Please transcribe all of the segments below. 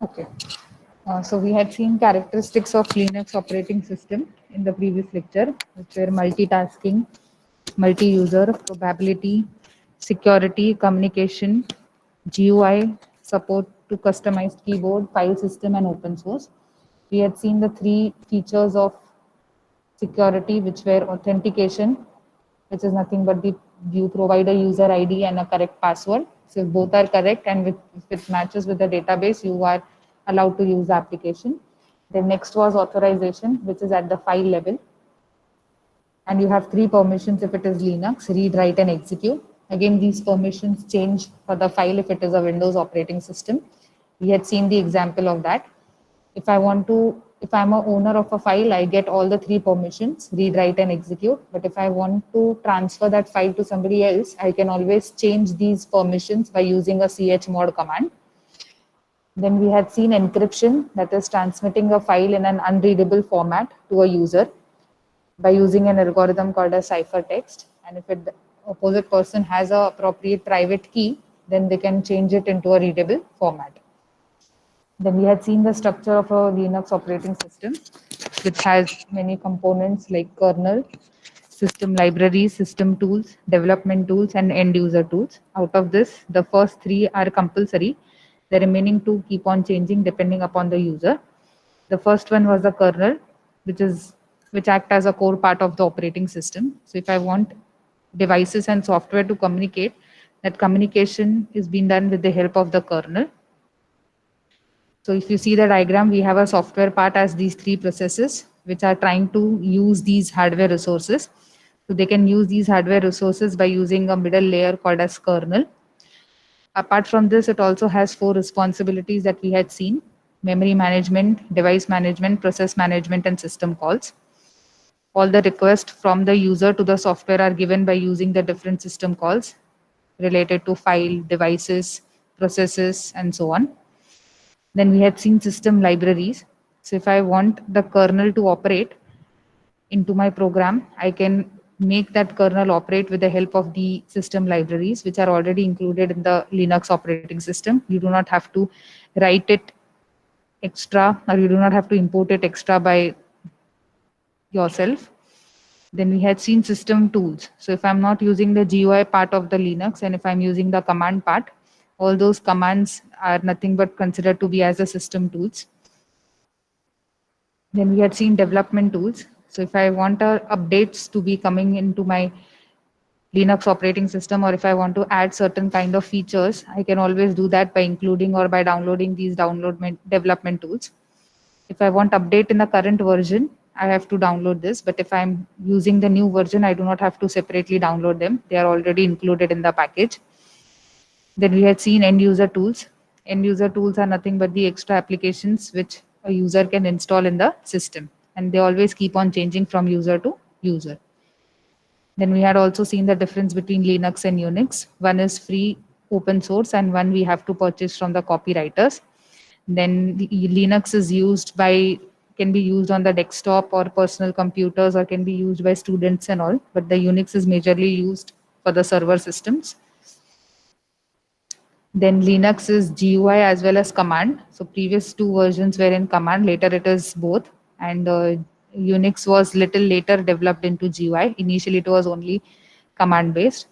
Okay. So we had seen characteristics of Linux operating system in the previous lecture, which were multitasking, multi-user, probability, security, communication, GUI, support to customized keyboard, file system, and open source. We had seen the three features of security, which were authentication, which is nothing but the you provide a user ID and a correct password. So if both are correct and if it matches with the database, you are allowed to use the application. Then next was authorization, which is at the file level. And you have three permissions if it is Linux: read, write, and execute. Again, these permissions change for the file if it is a Windows operating system. We had seen the example of that. If I'm a owner of a file, I get all the three permissions: read, write, and execute. But if I want to transfer that file to somebody else, I can always change these permissions by using a chmod command. Then we had seen encryption, that is transmitting a file in an unreadable format to a user by using an algorithm called a ciphertext. And if the opposite person has a appropriate private key, then they can change it into a readable format. Then we had seen the structure of a Linux operating system, which has many components like kernel, system libraries, system tools, development tools, and end user tools. Out of this, the first three are compulsory. The remaining two keep on changing depending upon the user. The first one was the kernel, which act as a core part of the operating system. So if I want devices and software to communicate, that communication is being done with the help of the kernel. So if you see the diagram, we have a software part as these three processes, which are trying to use these hardware resources. So they can use these hardware resources by using a middle layer called as kernel. Apart from this, it also has four responsibilities that we had seen: memory management, device management, process management, and system calls. All the requests from the user to the software are given by using the different system calls related to file, devices, processes, and so on. Then we had seen system libraries. So if I want the kernel to operate into my program, I can make that kernel operate with the help of the system libraries, which are already included in the Linux operating system. You do not have to write it extra, or you do not have to import it extra by yourself. Then we had seen system tools. So if I'm not using the GUI part of the Linux and if I'm using the command part, all those commands are nothing but considered to be as a system tools. Then we had seen development tools. So if I want updates to be coming into my Linux operating system, or if I want to add certain kind of features, I can always do that by including or by downloading these development tools. If I want update in the current version, I have to download this. But if I'm using the new version, I do not have to separately download them. They are already included in the package. Then we had seen end user tools. End user tools are nothing but the extra applications which a user can install in the system. And they always keep on changing from user to user. Then we had also seen the difference between Linux and Unix. One is free open source and one we have to purchase from the copywriters. Then Linux is used by can be used on the desktop or personal computers or can be used by students and all. But the Unix is majorly used for the server systems. Then Linux is GUI as well as command. So previous two versions were in command, later it is both. And Unix was little later developed into GUI. Initially it was only command based.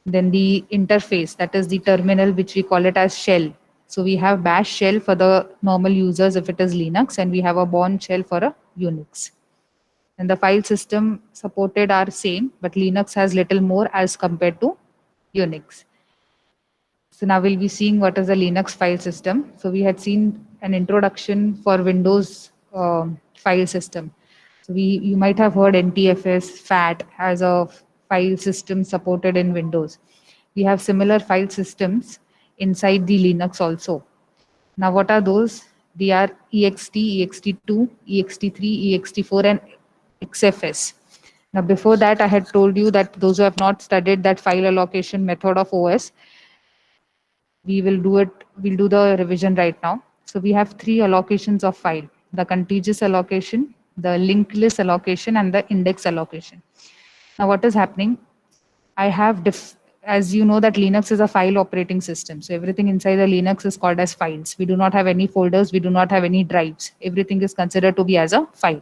Then the interface, that is the terminal, which we call it as shell. So we have bash shell for the normal users if it is Linux, and we have a Bourne shell for a Unix. And the file system supported are same, but Linux has little more as compared to Unix. So now we'll be seeing what is a Linux file system. So we had seen an introduction for Windows file system. So you might have heard NTFS, FAT as a file system supported in Windows. We have similar file systems inside the Linux also. Now what are those? They are ext, ext2, ext3, ext4, and xfs. Now before that, I had told you that those who have not studied that file allocation method of OS, we'll do the revision right now. So we have three allocations of file: the contiguous allocation, the linked list allocation, and the index allocation. Now what is happening? I have as you know that Linux is a file operating system. So everything inside the Linux is called as files. We do not have any folders. We do not have any drives. Everything is considered to be as a file.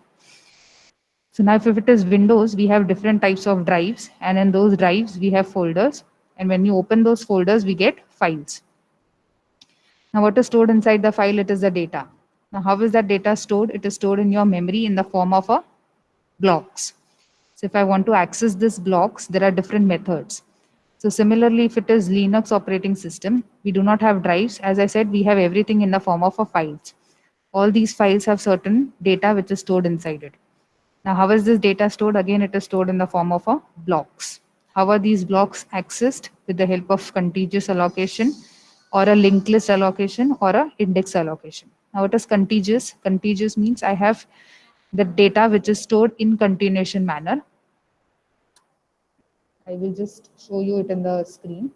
So now if it is Windows, we have different types of drives, and in those drives we have folders. And when you open those folders, we get files. Now what is stored inside the file? It is the data. Now how is that data stored? It is stored in your memory in the form of a blocks. So if I want to access these blocks, there are different methods. So similarly, if it is Linux operating system, we do not have drives. As I said, we have everything in the form of a files. All these files have certain data which is stored inside it. Now, how is this data stored? Again, it is stored in the form of a blocks. How are these blocks accessed? With the help of contiguous allocation or a linked list allocation or a index allocation. Now, what is contiguous? Contiguous means I have the data which is stored in continuation manner. I will just show you it in the screen.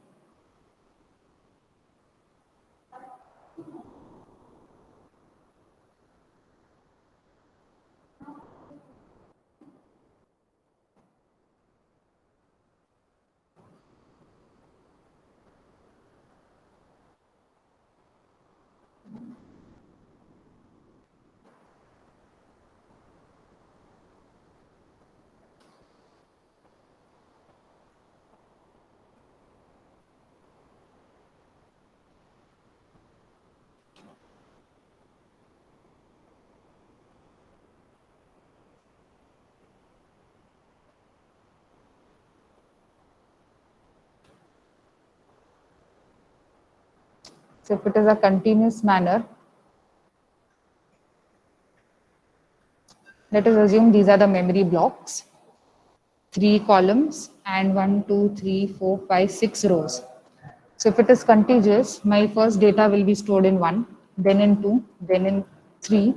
So if it is a continuous manner, let us assume these are the memory blocks, 3 columns and 1, 2, 3, 4, 5, 6 rows. So if it is contiguous, my first data will be stored in 1, then in 2, then in 3,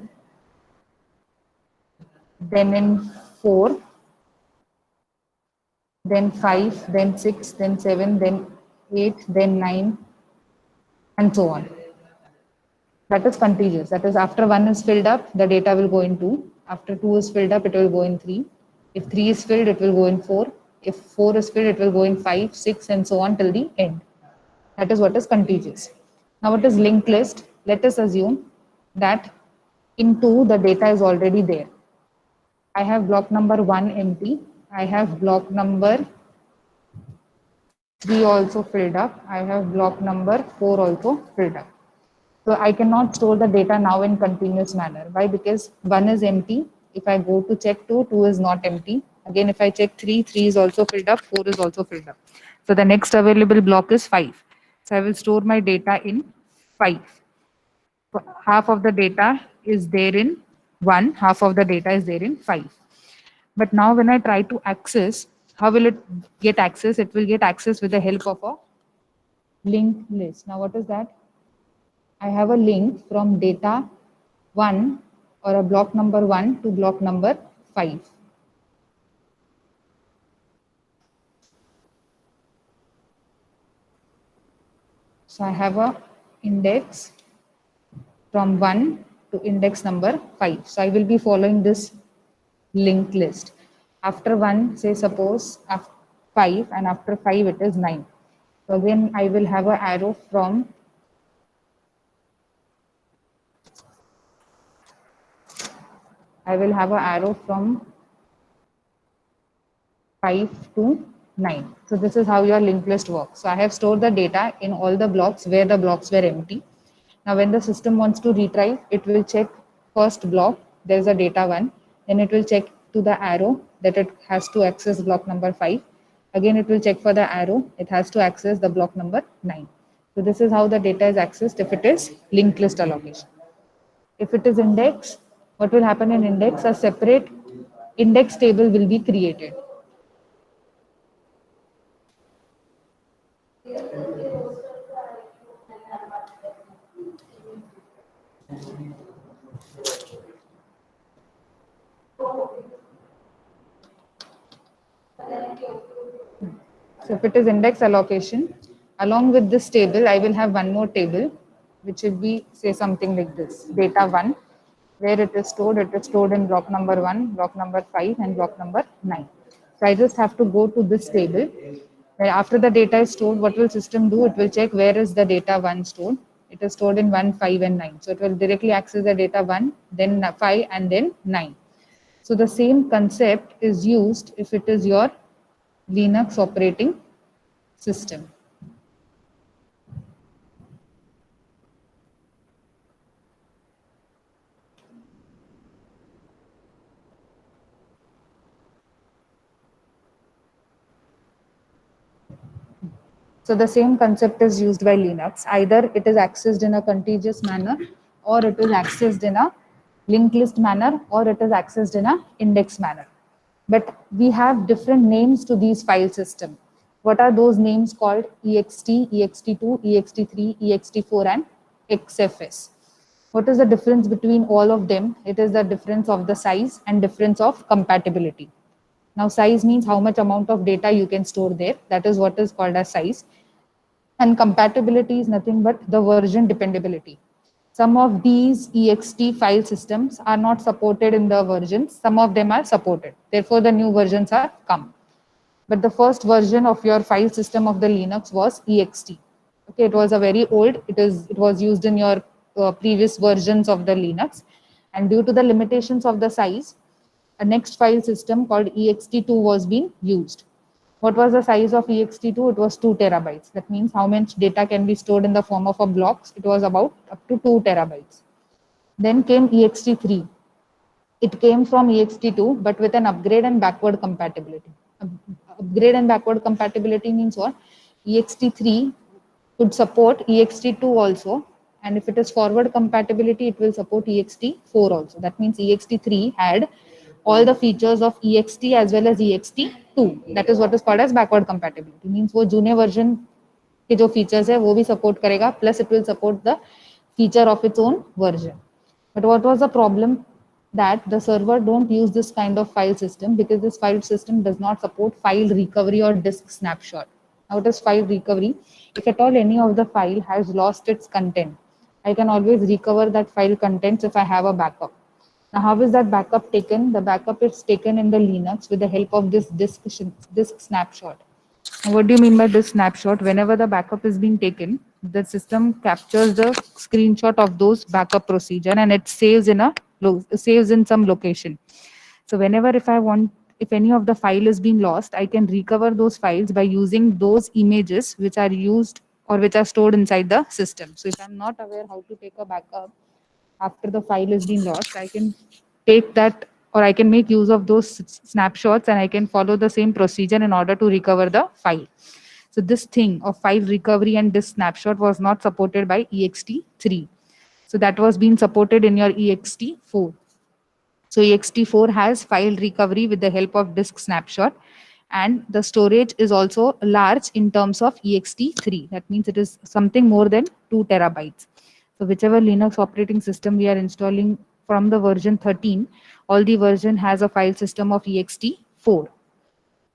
then in 4, then 5, then 6, then 7, then 8, then 9, and so on. That is contiguous. That is, after 1 is filled up, the data will go in 2. After 2 is filled up, it will go in 3. If 3 is filled, it will go in 4. If 4 is filled, it will go in 5, 6, and so on till the end. That is what is contiguous. Now, what is linked list? Let us assume that in 2, the data is already there. I have block number 1 empty. I have block number 3 also filled up. I have block number 4 also filled up. So I cannot store the data now in continuous manner. Why? Because 1 is empty. If I go to check 2, 2 is not empty. Again, if I check 3, 3 is also filled up, 4 is also filled up. So the next available block is 5. So I will store my data in 5. Half of the data is there in 1, half of the data is there in 5. But now when I try to access, how will it get access? It will get access with the help of a linked list. Now what is that? I have a link from data 1 or a block number 1 to block number 5. So I have a index from 1 to index number 5. So I will be following this linked list. After 1, say suppose after 5, and after 5 it is 9. So again I will have an arrow from from 5 to 9. So this is how your linked list works. So I have stored the data in all the blocks where the blocks were empty. Now when the system wants to retry, it will check first block, there is a data 1, then it will check to the arrow that it has to access block number 5. Again it will check for the arrow, it has to access the block number 9. So this is how the data is accessed if it is linked list allocation. If it is index, what will happen in index? A separate index table will be created. So if it is index allocation, along with this table, I will have one more table, which will be, say, something like this, data 1, where it is stored in block number 1, block number 5, and block number 9. So I just have to go to this table Right, after the data is stored, what will system do? It will check where is the data 1 stored. It is stored in 1, 5 and 9. So it will directly access the data 1, then 5 and then 9. So the same concept is used if it is your Linux operating system. So the same concept is used by Linux. Either it is accessed in a contiguous manner, or it is accessed in a linked list manner, or it is accessed in a index manner. But we have different names to these file system. What are those names called? ext, ext2, ext3, ext4 and xfs. What is the difference between all of them? It is the difference of the size and difference of compatibility. Now size means how much amount of data you can store there. That is what is called as size. And compatibility is nothing but the version dependability. Some of these ext file systems are not supported in the versions. Some of them are supported. Therefore, the new versions are come. But the first version of your file system of the Linux was ext. Okay, it was a very old. It was used in your previous versions of the Linux, and due to the limitations of the size, a next file system called ext2 was being used. What was the size of ext2? It was 2 terabytes. That means how much data can be stored in the form of a blocks? It was about up to 2 terabytes. Then came ext3. It came from ext2, but with an upgrade and backward compatibility. Upgrade and backward compatibility means what? ext3 could support ext2 also, and if it is forward compatibility, it will support ext4 also. That means ext3 had all the features of ext as well as ext2. That is what is called as backward compatibility. Means वो जूने version के जो features है वो भी support करेगा, plus it will support the feature of its own version. But what was the problem? That the server don't use this kind of file system because this file system does not support file recovery or disk snapshot. Now it is file recovery. If at all any of the file has lost its content, I can always recover that file contents if I have a backup. Now how is that backup taken? The backup is taken in the Linux with the help of this disk snapshot. What do you mean by this snapshot? Whenever the backup is being taken, the system captures the screenshot of those backup procedure and it saves in saves in some location. So whenever if any of the file is being lost, I can recover those files by using those images which are used or which are stored inside the system. So if I'm not aware how to take a backup after the file has been lost, I can take that or I can make use of those snapshots and I can follow the same procedure in order to recover the file. So this thing of file recovery and this snapshot was not supported by ext3. So that was being supported in your ext4. So ext4 has file recovery with the help of disk snapshot, and the storage is also large in terms of ext3. That means it is something more than 2 terabytes. So whichever Linux operating system we are installing from the version 13, all the version has a file system of ext4.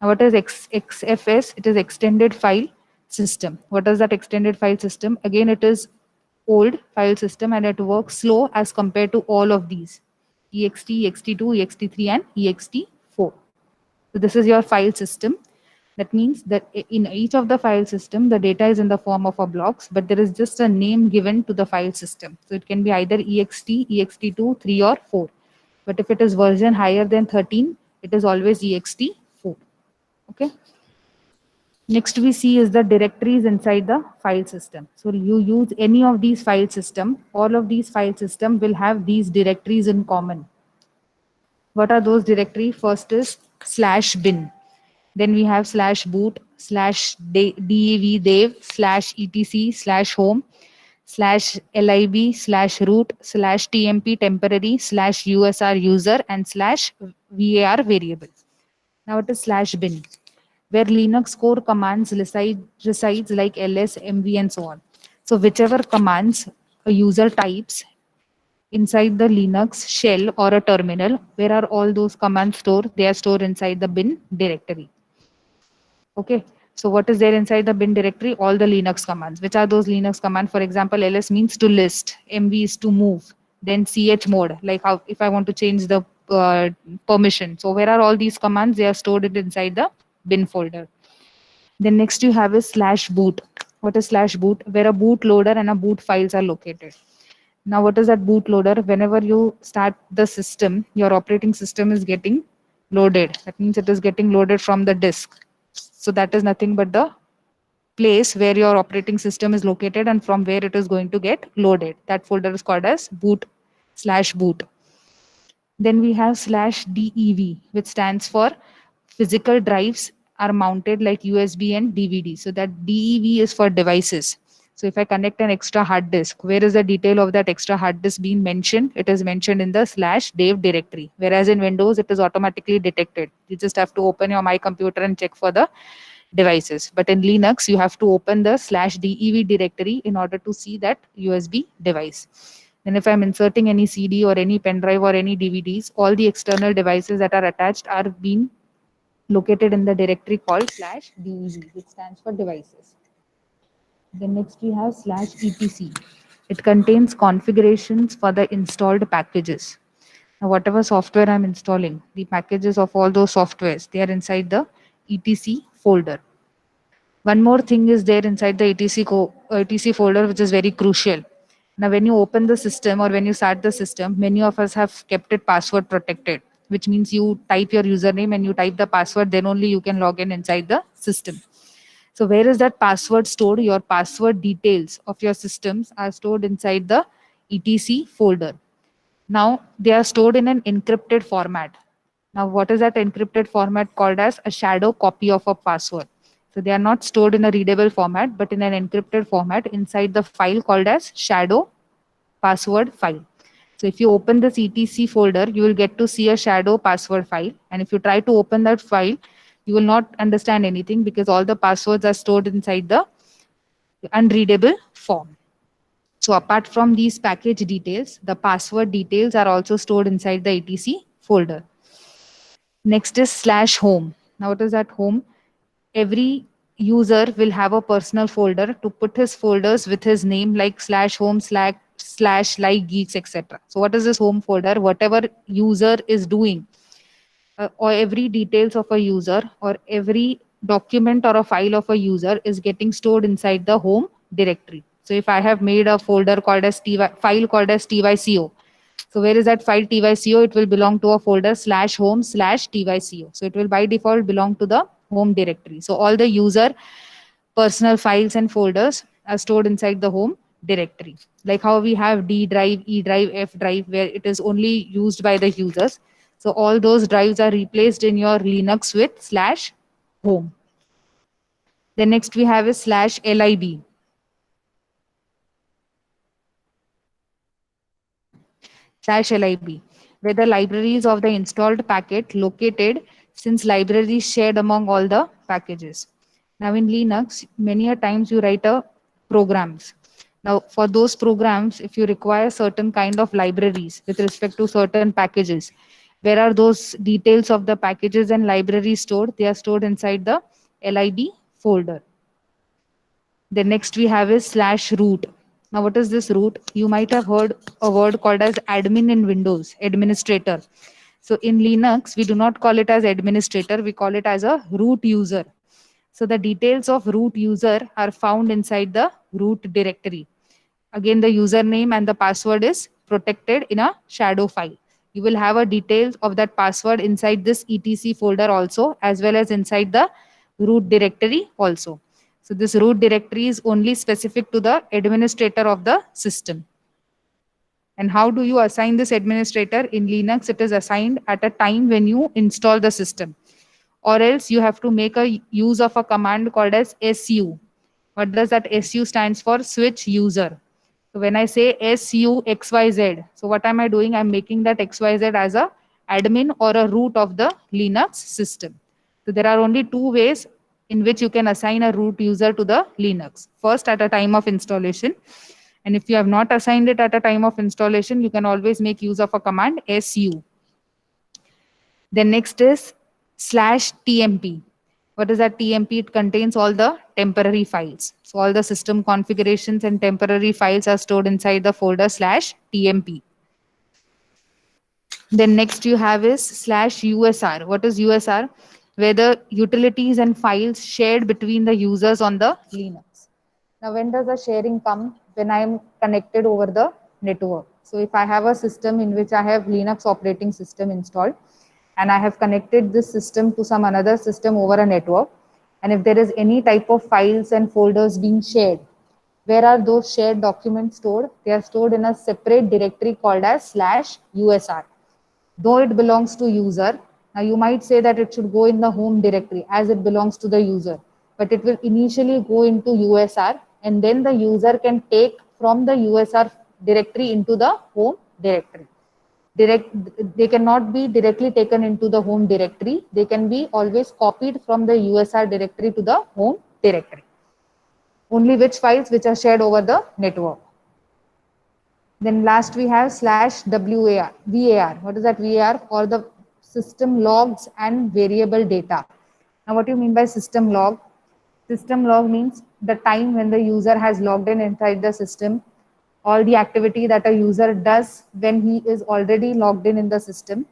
Now what is XFS? It is extended file system. What is that extended file system? Again, it is old file system and it works slow as compared to all of these ext, ext2, ext3 and ext4. So this is your file system. That means that in each of the file system, the data is in the form of a blocks, but there is just a name given to the file system. So it can be either ext, ext2, 3 or 4. But if it is version higher than 13, it is always ext4. Okay. Next we see is the directories inside the file system. So you use any of these file system, all of these file system will have these directories in common. What are those directory? First is /bin. Then we have /boot, /dev dev, /etc/home, /lib/root, /tmp temporary, /usr user, and /var variable. Now it is /bin, where Linux core commands resides like ls, mv, and so on. So whichever commands a user types inside the Linux shell or a terminal, where are all those commands stored? They are stored inside the bin directory. Okay. So what is there inside the bin directory? All the Linux commands. Which are those Linux commands? For example, ls means to list, mv is to move, then chmod, like how if I want to change the permission. So where are all these commands? They are stored inside the bin folder. Then next you have is slash boot. What is slash boot? Where a bootloader and a boot files are located. Now, what is that bootloader? Whenever you start the system, your operating system is getting loaded. That means it is getting loaded from the disk. So that is nothing but the place where your operating system is located and from where it is going to get loaded. That folder is called as boot slash boot. Then we have slash DEV, which stands for physical drives are mounted like USB and DVD. So that DEV is for devices. So if I connect an extra hard disk, where is the detail of that extra hard disk being mentioned? It is mentioned in the slash dev directory. Whereas in Windows, it is automatically detected. You just have to open your My Computer and check for the devices. But in Linux, you have to open the slash dev directory in order to see that USB device. Then if I'm inserting any CD or any pen drive or any DVDs, all the external devices that are attached are being located in the directory called slash dev, which stands for devices. Then next we have slash etc. It contains configurations for the installed packages. Now, whatever software I'm installing, the packages of all those softwares, they are inside the etc folder. One more thing is there inside the etc folder, which is very crucial. Now, when you open the system or when you start the system, many of us have kept it password protected, which means you type your username and you type the password, then only you can log in inside the system. So, where is that password stored? Your password details of your systems are stored inside the etc folder. Now, they are stored in an encrypted format. Now, what is that encrypted format called as? A shadow copy of a password. So, they are not stored in a readable format, but in an encrypted format inside the file called as shadow password file. So, if you open this etc folder, you will get to see a shadow password file. And if you try to open that file, you will not understand anything because all the passwords are stored inside the unreadable form. So apart from these package details, the password details are also stored inside the etc folder. Next is slash home. Now what is that home? Every user will have a personal folder to put his folders with his name like slash home slash like geeks etc. So what is this home folder? Whatever user is doing or every details of a user or every document or a file of a user is getting stored inside the home directory. So if I have made a folder called as file called as tyco, so where is that file tyco? It will belong to a folder slash home slash tyco. So it will by default belong to the home directory. So all the user personal files and folders are stored inside the home directory. Like how we have D drive, E drive, F drive, where it is only used by the users. So all those drives are replaced in your Linux with slash home. Then next we have is slash lib. Slash lib, where the libraries of the installed packet located since libraries shared among all the packages. Now in Linux, many a times you write a programs. Now for those programs, if you require certain kind of libraries with respect to certain packages, where are those details of the packages and libraries stored? They are stored inside the lib folder. The next we have is slash root. Now, what is this root? You might have heard a word called as admin in Windows, administrator. So in Linux, we do not call it as administrator, we call it as a root user. So the details of root user are found inside the root directory. Again, the username and the password is protected in a shadow file. You will have a details of that password inside this etc folder also, as well as inside the root directory also. So this root directory is only specific to the administrator of the system. And how do you assign this administrator? In Linux, it is assigned at a time when you install the system. Or else you have to make a use of a command called as su. What does that su stands for? Switch user. So when I say su xyz, so what am I doing? I'm making that xyz as a admin or a root of the Linux system. So there are only two ways in which you can assign a root user to the Linux. First, at a time of installation. And if you have not assigned it at a time of installation, you can always make use of a command su. Then next is slash tmp. What is that tmp? It contains all the temporary files. So all the system configurations and temporary files are stored inside the folder slash tmp. Then next you have is slash usr. What is usr? where the utilities and files shared between the users on the Linux. Now, when does the sharing come? When I am connected over the network. So if I have a system in which I have Linux operating system installed and I have connected this system to some another system over a network, and if there is any type of files and folders being shared, where are those shared documents stored? They are stored in a separate directory called as slash USR. Though it belongs to user, now you might say that it should go in the home directory as it belongs to the user, but it will initially go into USR and then the user can take from the USR directory into the home directory. They cannot be directly taken into the home directory. They can be always copied from the USR directory to the home directory. Only which files which are shared over the network. Then last we have slash WAR, VAR. What is that VAR? For the system logs and variable data. Now what do you mean by system log? System log means the time when the user has logged in inside the system, all the activity that a user does when he is already logged in the system,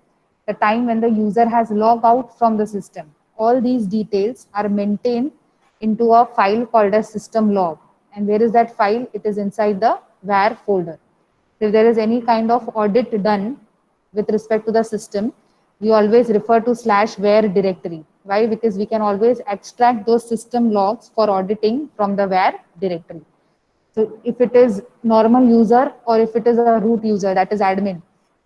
the time when the user has logged out from the system. All these details are maintained into a file called a system log. And where is that file? It is inside the var folder. If there is any kind of audit done with respect to the system, we always refer to slash var directory. Why? Because we can always extract those system logs for auditing from the var directory. So if it is normal user or if it is a root user, that is admin,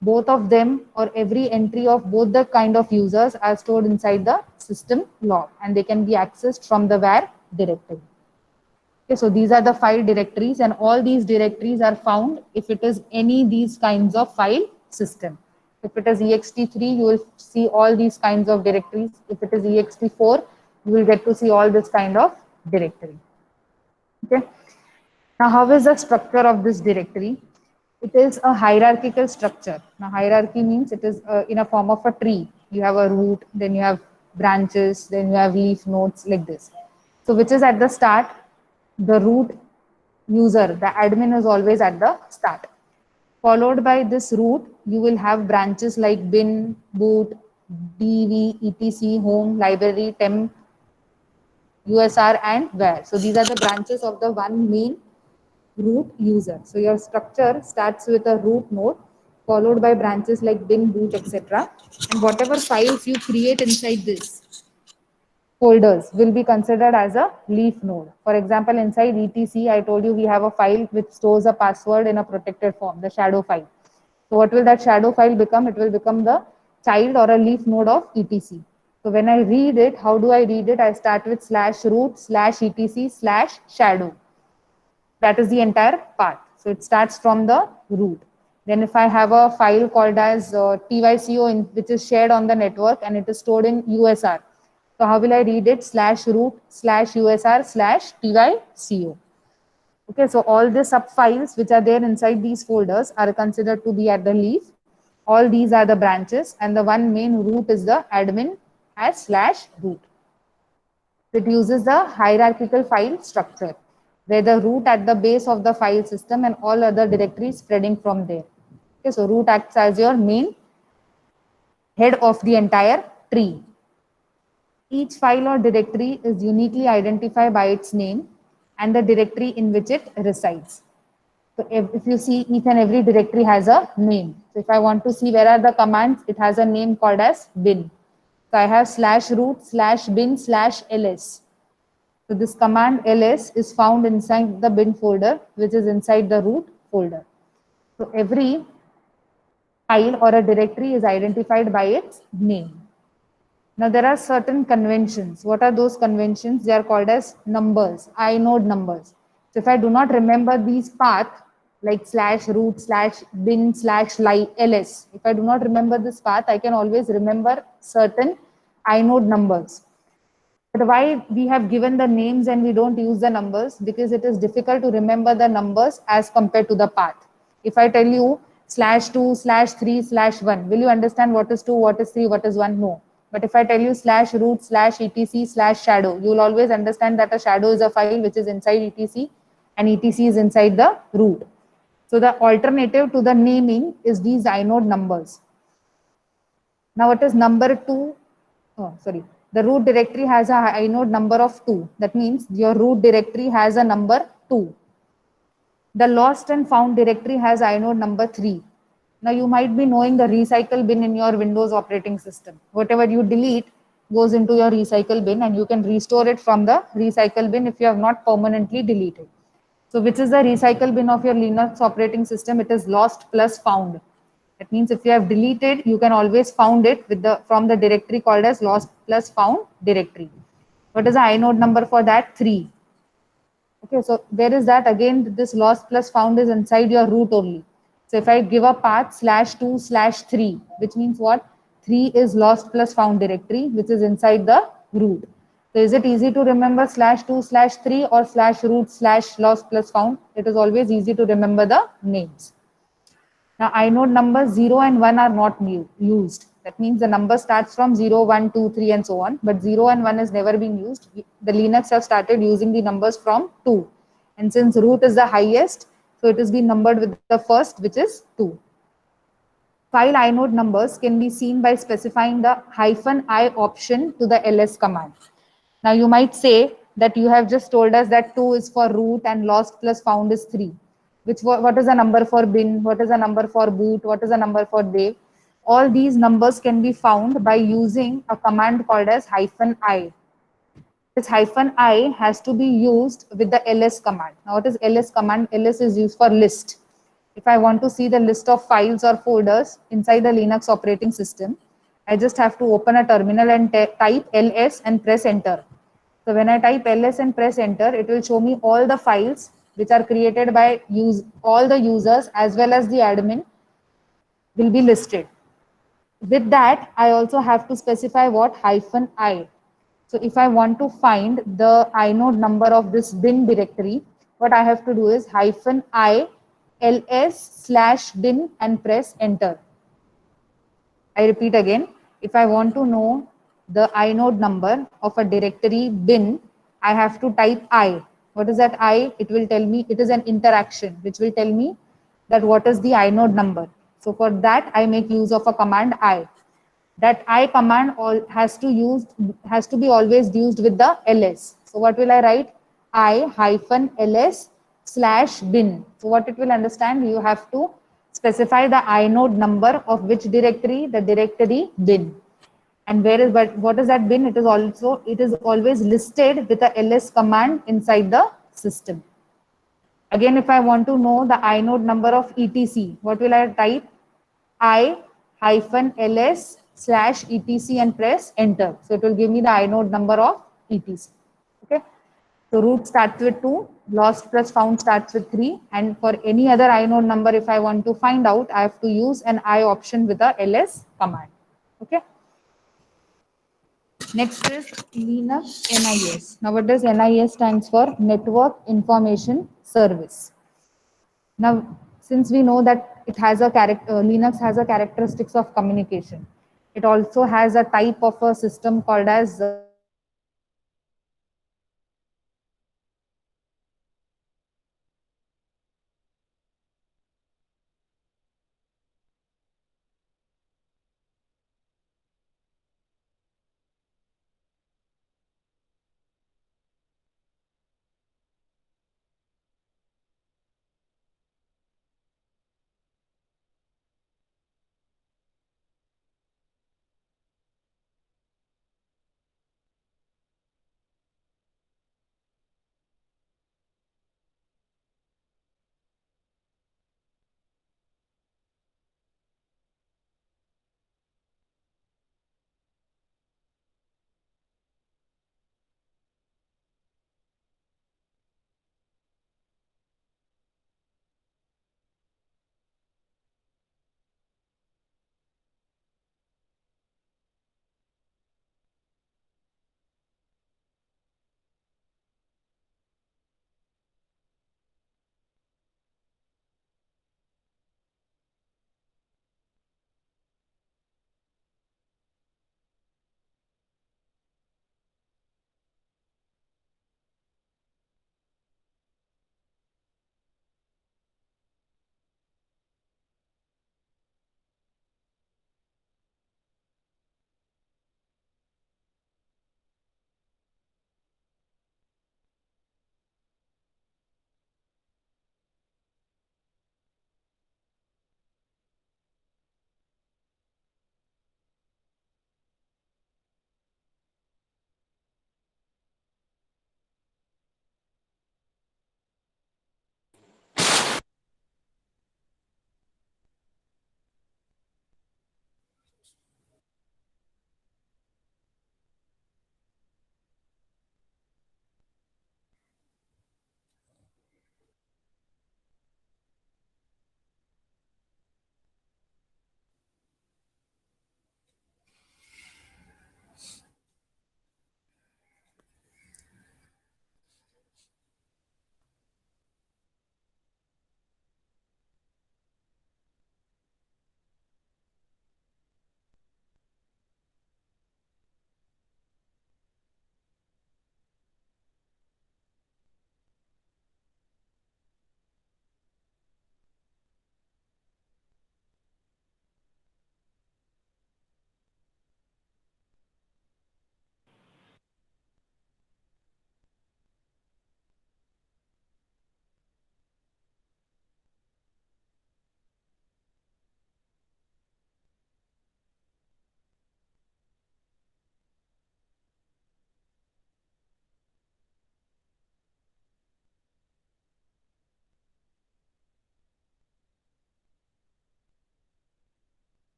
both of them or every entry of both the kind of users are stored inside the system log and they can be accessed from the var directory. Okay, so these are the file directories and all these directories are found if it is any these kinds of file system. If it is ext3, you will see all these kinds of directories. If it is ext4, you will get to see all this kind of directory. Okay. Now, how is the structure of this directory? It is a hierarchical structure. Now, hierarchy means it is in a form of a tree. You have a root, then you have branches, then you have leaf nodes like this. So, which is at the start? The root user, the admin is always at the start. Followed by this root, you will have branches like bin, boot, dv, etc, home, library, temp, USR, and var. So these are the branches of the one main root user. So your structure starts with a root node, followed by branches like bin, boot, etc. And whatever files you create inside this folders will be considered as a leaf node. For example, inside etc, I told you we have a file which stores a password in a protected form, the shadow file. So what will that shadow file become? It will become the child or a leaf node of etc. So when I read it, how do I read it? I start with slash root slash etc slash shadow. That is the entire path. So it starts from the root. Then if I have a file called as tyco, which is shared on the network and it is stored in USR. So how will I read it? Slash root slash USR slash tyco. Okay, so all the sub files which are there inside these folders are considered to be at the leaf. All these are the branches and the one main root is the admin as slash root. It uses the hierarchical file structure where the root at the base of the file system and all other directories spreading from there. Okay, so root acts as your main head of the entire tree. Each file or directory is uniquely identified by its name and the directory in which it resides. So if you see, each and every directory has a name. So if I want to see where are the commands, it has a name called as bin. So I have slash root slash bin slash ls. So this command ls is found inside the bin folder, which is inside the root folder. So every file or a directory is identified by its name. Now there are certain conventions. What are those conventions? They are called as numbers, inode numbers. So if I do not remember these path, like slash root slash bin slash ls, if I do not remember this path, I can always remember certain inode numbers. But why we have given the names and we don't use the numbers? Because it is difficult to remember the numbers as compared to the path. If I tell you slash 2 slash 3 slash 1, will you understand what is 2, what is 3, what is 1? No. But if I tell you slash root slash etc slash shadow, you will always understand that a shadow is a file which is inside etc and etc is inside the root. So the alternative to the naming is these inode numbers. Now what is number 2? Oh, sorry. The root directory has a inode number of 2. That means your root directory has a number 2. The lost and found directory has inode number 3. Now you might be knowing the recycle bin in your Windows operating system. Whatever you delete goes into your recycle bin and you can restore it from the recycle bin if you have not permanently deleted. So which is the recycle bin of your Linux operating system? It is lost plus found. That means if you have deleted, you can always found it with the from the directory called as lost plus found directory. What is the inode number for that? 3. Okay, so where is that? Again, this lost plus found is inside your root only. So if I give a path /2/3, which means what? 3 is lost plus found directory, which is inside the root. So is it easy to remember /2/3 or /root/lost plus found? It is always easy to remember the names. Now, inode numbers 0 and 1 are not used. That means the number starts from 0, 1, 2, 3, and so on. But 0 and 1 is never being used. The Linux have started using the numbers from 2. And since root is the highest, so it has been numbered with the first, which is 2. File inode numbers can be seen by specifying the -i option to the ls command. Now you might say that you have just told us that 2 is for root and lost plus found is 3. What is the number for bin? What is the number for boot? What is the number for dev? All these numbers can be found by using a command called as -i. This -i has to be used with the ls command. Now what is ls command? ls is used for list. If I want to see the list of files or folders inside the Linux operating system, I just have to open a terminal and type ls and press enter. So when I type ls and press enter, it will show me all the files which are created by all the users as well as the admin will be listed. With that, I also have to specify what -i. So if I want to find the inode number of this bin directory, what I have to do is -i ls/bin and press enter. I repeat again, if I want to know the inode number of a directory bin, I have to type I. What is that I? It will tell me, it is an interaction, which will tell me that what is the inode number. So for that, I make use of a command I. That I command has to be always used with the ls. So what will I write? I-ls/bin. So what it will understand, you have to specify the inode number of which directory, the directory bin. And where is, but what is that bin? It is always listed with the ls command inside the system. Again, if I want to know the inode number of etc, what will I type? I-ls/etc and press enter. So it will give me the inode number of etc. Okay. So root starts with 2, lost plus found starts with 3, and for any other inode number, if I want to find out, I have to use an I option with the ls command. Okay. Next is Linux NIS. Now, what does NIS stands for? Network Information Service. Now, since we know that it has a Linux has a characteristics of communication. It also has a type of a system called as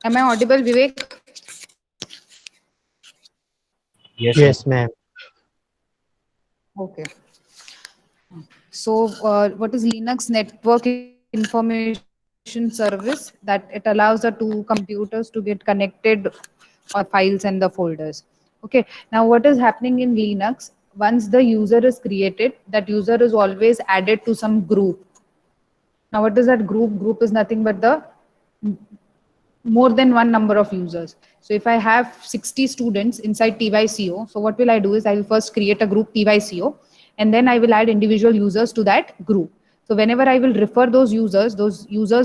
Am I audible, Vivek? Yes, ma'am. Yes, ma'am. Okay. So, what is Linux Network Information Service? That it allows the two computers to get connected on the files and the folders. Okay. Now, what is happening in Linux? Once the user is created, that user is always added to some group. Now, what is that group? Group is nothing but the more than one number of users. So if I have 60 students inside TYCO, so what will I do is I will first create a group TYCO, and then I will add individual users to that group. So whenever I will refer those users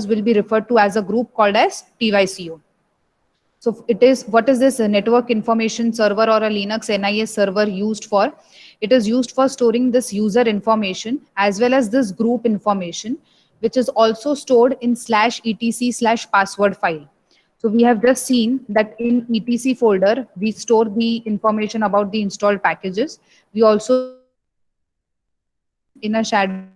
will be referred to as a group called as TYCO. So it is, what is this network information server or a Linux NIS server used for? It is used for storing this user information as well as this group information, which is also stored in /etc/password file. So we have just seen that in etc folder, we store the information about the installed packages. We also store the information in a shadow file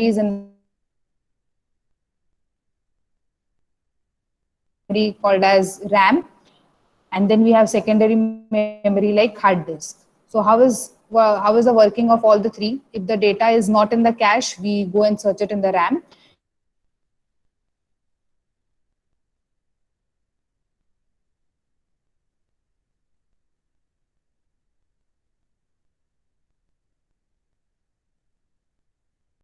called as memories in the memory called as RAM, and then we have secondary memory like hard disk. So how is the working of all the three? If the data is not in the cache, we go and search it in the RAM.